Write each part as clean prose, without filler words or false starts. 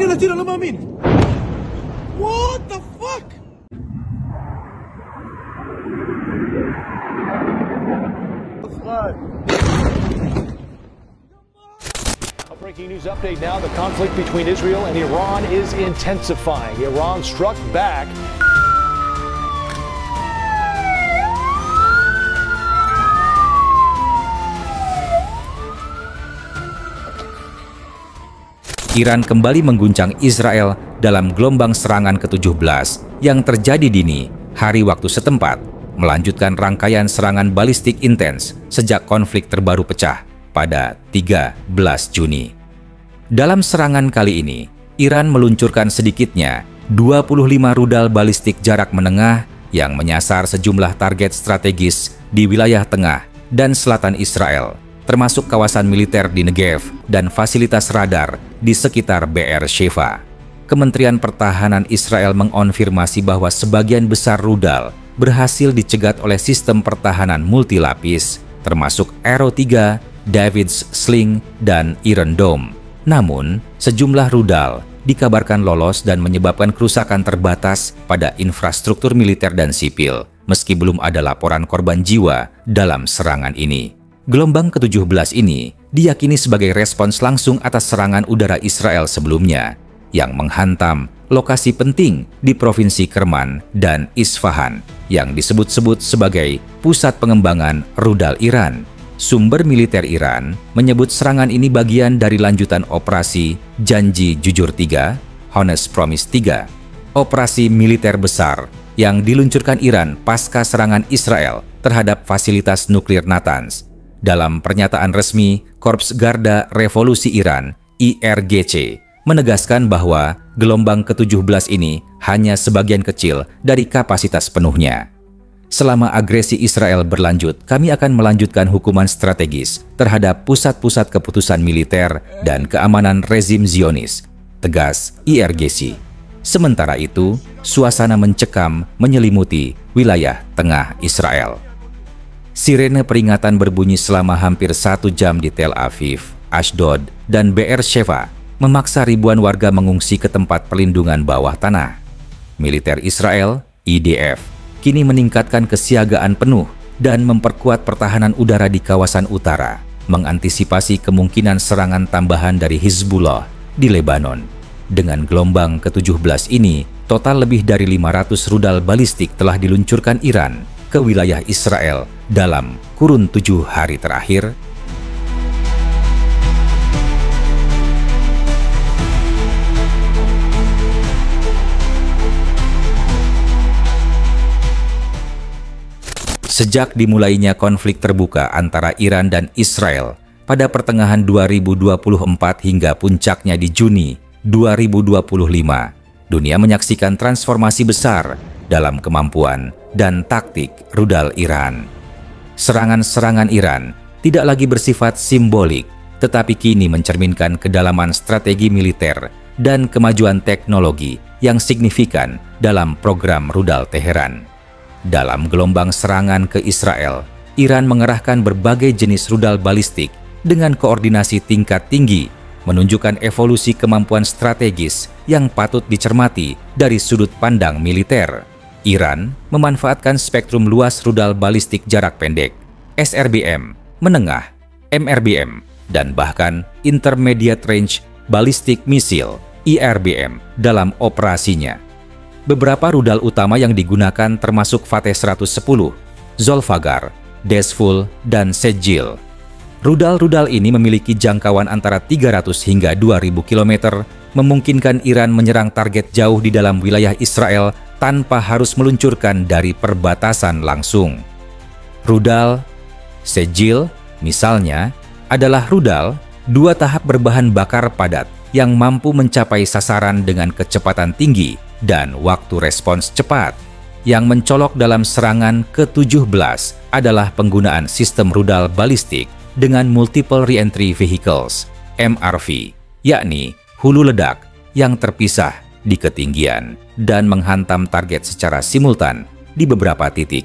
Sini lah, Cina lemamin. What the fuck? A breaking news update now. The conflict between Israel and Iran is intensifying. Iran struck back. Iran kembali mengguncang Israel dalam gelombang serangan ke-17 yang terjadi dini hari waktu setempat, melanjutkan rangkaian serangan balistik intens sejak konflik terbaru pecah pada 13 Juni. Dalam serangan kali ini, Iran meluncurkan sedikitnya 25 rudal balistik jarak menengah yang menyasar sejumlah target strategis di wilayah tengah dan selatan Israel, termasuk kawasan militer di Negev dan fasilitas radar di sekitar Be'er-Sheva. Kementerian Pertahanan Israel mengonfirmasi bahwa sebagian besar rudal berhasil dicegat oleh sistem pertahanan multilapis, termasuk Arrow 3, David's Sling, dan Iron Dome. Namun, sejumlah rudal dikabarkan lolos dan menyebabkan kerusakan terbatas pada infrastruktur militer dan sipil, meski belum ada laporan korban jiwa dalam serangan ini. Gelombang ke-17 ini diyakini sebagai respons langsung atas serangan udara Israel sebelumnya yang menghantam lokasi penting di Provinsi Kerman dan Isfahan yang disebut-sebut sebagai pusat pengembangan rudal Iran. Sumber militer Iran menyebut serangan ini bagian dari lanjutan operasi Janji Jujur 3, Honest Promise 3, operasi militer besar yang diluncurkan Iran pasca serangan Israel terhadap fasilitas nuklir Natanz. Dalam pernyataan resmi, Korps Garda Revolusi Iran, IRGC, menegaskan bahwa gelombang ke-17 ini hanya sebagian kecil dari kapasitas penuhnya. Selama agresi Israel berlanjut, kami akan melanjutkan hukuman strategis terhadap pusat-pusat keputusan militer dan keamanan rezim Zionis, tegas IRGC. Sementara itu, suasana mencekam menyelimuti wilayah tengah Israel. Sirene peringatan berbunyi selama hampir 1 jam di Tel Aviv, Ashdod, dan Be'er-Sheva, memaksa ribuan warga mengungsi ke tempat perlindungan bawah tanah. Militer Israel, IDF, kini meningkatkan kesiagaan penuh dan memperkuat pertahanan udara di kawasan utara, mengantisipasi kemungkinan serangan tambahan dari Hizbullah di Lebanon. Dengan gelombang ke-17 ini, total lebih dari 500 rudal balistik telah diluncurkan Iran ke wilayah Israel dalam kurun 7 hari terakhir. Sejak dimulainya konflik terbuka antara Iran dan Israel pada pertengahan 2024 hingga puncaknya di Juni 2025, dunia menyaksikan transformasi besar dalam kemampuan dan taktik rudal Iran. Serangan-serangan Iran tidak lagi bersifat simbolik, tetapi kini mencerminkan kedalaman strategi militer dan kemajuan teknologi yang signifikan dalam program rudal Teheran. Dalam gelombang serangan ke Israel, Iran mengerahkan berbagai jenis rudal balistik dengan koordinasi tingkat tinggi, menunjukkan evolusi kemampuan strategis yang patut dicermati dari sudut pandang militer. Iran memanfaatkan spektrum luas rudal balistik jarak pendek, SRBM, menengah, MRBM, dan bahkan Intermediate Range Ballistic Missile, IRBM, dalam operasinya. Beberapa rudal utama yang digunakan termasuk Fateh 110, Zolfaghar, Desful, dan Sejil. Rudal-rudal ini memiliki jangkauan antara 300 hingga 2000 km, memungkinkan Iran menyerang target jauh di dalam wilayah Israel tanpa harus meluncurkan dari perbatasan langsung. Rudal Sejil, misalnya, adalah rudal 2 tahap berbahan bakar padat yang mampu mencapai sasaran dengan kecepatan tinggi dan waktu respons cepat. Yang mencolok dalam serangan ke-17 adalah penggunaan sistem rudal balistik dengan Multiple Reentry Vehicles, MRV, yakni hulu ledak yang terpisah di ketinggian dan menghantam target secara simultan di beberapa titik.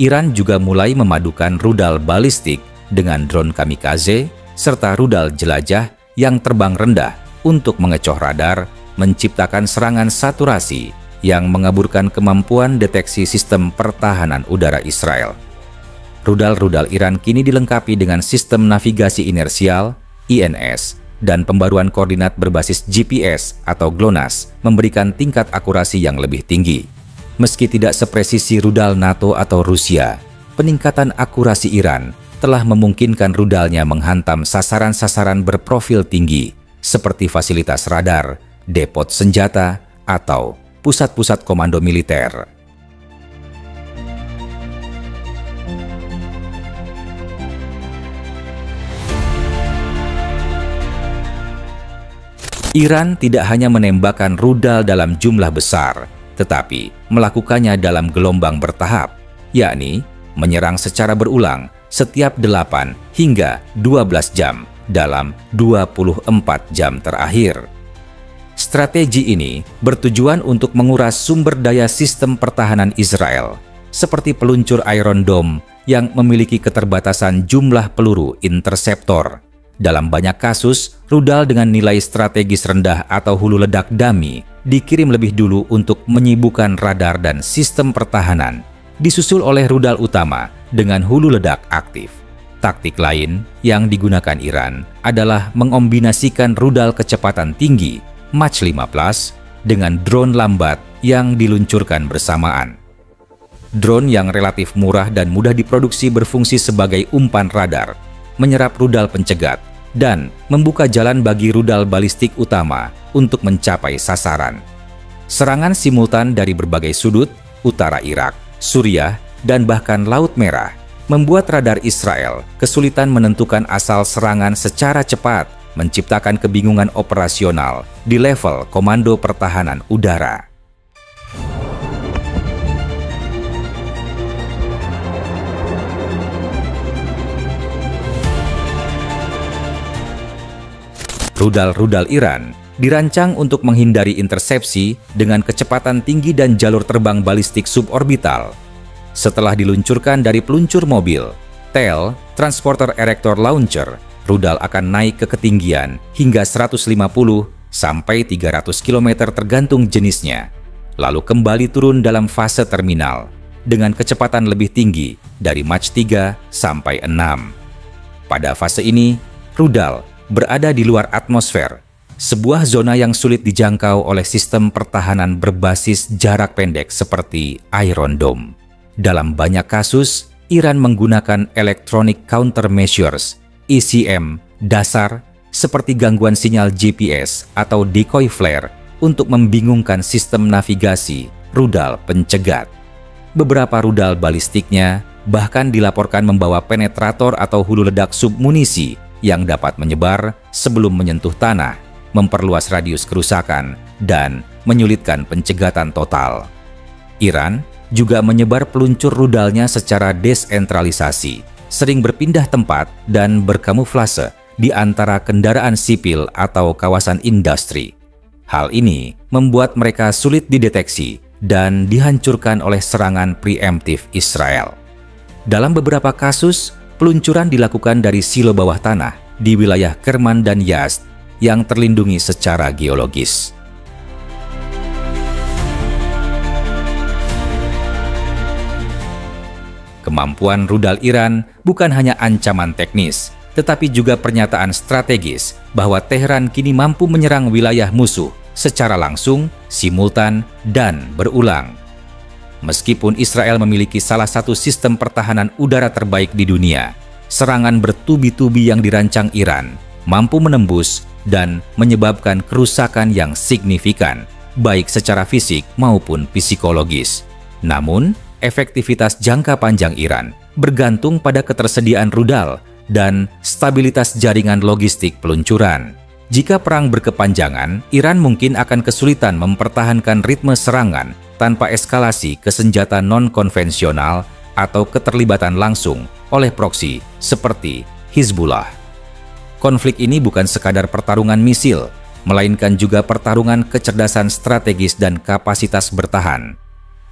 Iran juga mulai memadukan rudal balistik dengan drone kamikaze serta rudal jelajah yang terbang rendah untuk mengecoh radar, menciptakan serangan saturasi yang mengaburkan kemampuan deteksi sistem pertahanan udara Israel. Rudal-rudal Iran kini dilengkapi dengan sistem navigasi inersial (INS) dan pembaruan koordinat berbasis GPS atau GLONASS memberikan tingkat akurasi yang lebih tinggi. Meski tidak sepresisi rudal NATO atau Rusia, peningkatan akurasi Iran telah memungkinkan rudalnya menghantam sasaran-sasaran berprofil tinggi seperti fasilitas radar, depot senjata, atau pusat-pusat komando militer. Iran tidak hanya menembakkan rudal dalam jumlah besar, tetapi melakukannya dalam gelombang bertahap, yakni menyerang secara berulang setiap 8 hingga 12 jam dalam 24 jam terakhir. Strategi ini bertujuan untuk menguras sumber daya sistem pertahanan Israel, seperti peluncur Iron Dome yang memiliki keterbatasan jumlah peluru interseptor. Dalam banyak kasus, rudal dengan nilai strategis rendah atau hulu ledak dummy dikirim lebih dulu untuk menyibukkan radar dan sistem pertahanan, disusul oleh rudal utama dengan hulu ledak aktif. Taktik lain yang digunakan Iran adalah mengombinasikan rudal kecepatan tinggi Mach 15 dengan drone lambat yang diluncurkan bersamaan. Drone yang relatif murah dan mudah diproduksi berfungsi sebagai umpan radar, menyerap rudal pencegat, dan membuka jalan bagi rudal balistik utama untuk mencapai sasaran. Serangan simultan dari berbagai sudut, utara Irak, Suriah, dan bahkan Laut Merah, membuat radar Israel kesulitan menentukan asal serangan secara cepat, menciptakan kebingungan operasional di level Komando Pertahanan Udara. Rudal-rudal Iran dirancang untuk menghindari intersepsi dengan kecepatan tinggi dan jalur terbang balistik suborbital. Setelah diluncurkan dari peluncur mobil, TEL, Transporter Erector Launcher, rudal akan naik ke ketinggian hingga 150 sampai 300 km tergantung jenisnya, lalu kembali turun dalam fase terminal dengan kecepatan lebih tinggi dari Mach 3 sampai 6. Pada fase ini, rudal berada di luar atmosfer, sebuah zona yang sulit dijangkau oleh sistem pertahanan berbasis jarak pendek seperti Iron Dome. Dalam banyak kasus, Iran menggunakan Electronic Countermeasures (ECM) dasar seperti gangguan sinyal GPS atau decoy flare untuk membingungkan sistem navigasi rudal pencegat. Beberapa rudal balistiknya bahkan dilaporkan membawa penetrator atau hulu ledak submunisi yang dapat menyebar sebelum menyentuh tanah, memperluas radius kerusakan, dan menyulitkan pencegatan total. Iran juga menyebar peluncur rudalnya secara desentralisasi, sering berpindah tempat dan berkamuflase di antara kendaraan sipil atau kawasan industri. Hal ini membuat mereka sulit dideteksi dan dihancurkan oleh serangan preemptif Israel. Dalam beberapa kasus, peluncuran dilakukan dari silo bawah tanah di wilayah Kerman dan Yazd yang terlindungi secara geologis. Kemampuan rudal Iran bukan hanya ancaman teknis, tetapi juga pernyataan strategis bahwa Teheran kini mampu menyerang wilayah musuh secara langsung, simultan, dan berulang. Meskipun Israel memiliki salah satu sistem pertahanan udara terbaik di dunia, serangan bertubi-tubi yang dirancang Iran mampu menembus dan menyebabkan kerusakan yang signifikan, baik secara fisik maupun psikologis. Namun, efektivitas jangka panjang Iran bergantung pada ketersediaan rudal dan stabilitas jaringan logistik peluncuran. Jika perang berkepanjangan, Iran mungkin akan kesulitan mempertahankan ritme serangan tanpa eskalasi ke senjata non-konvensional atau keterlibatan langsung oleh proksi seperti Hizbullah. Konflik ini bukan sekadar pertarungan misil, melainkan juga pertarungan kecerdasan strategis dan kapasitas bertahan.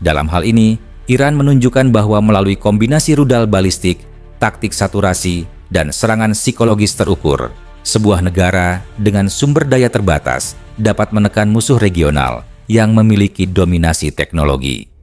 Dalam hal ini, Iran menunjukkan bahwa melalui kombinasi rudal balistik, taktik saturasi, dan serangan psikologis terukur, sebuah negara dengan sumber daya terbatas dapat menekan musuh regional yang memiliki dominasi teknologi.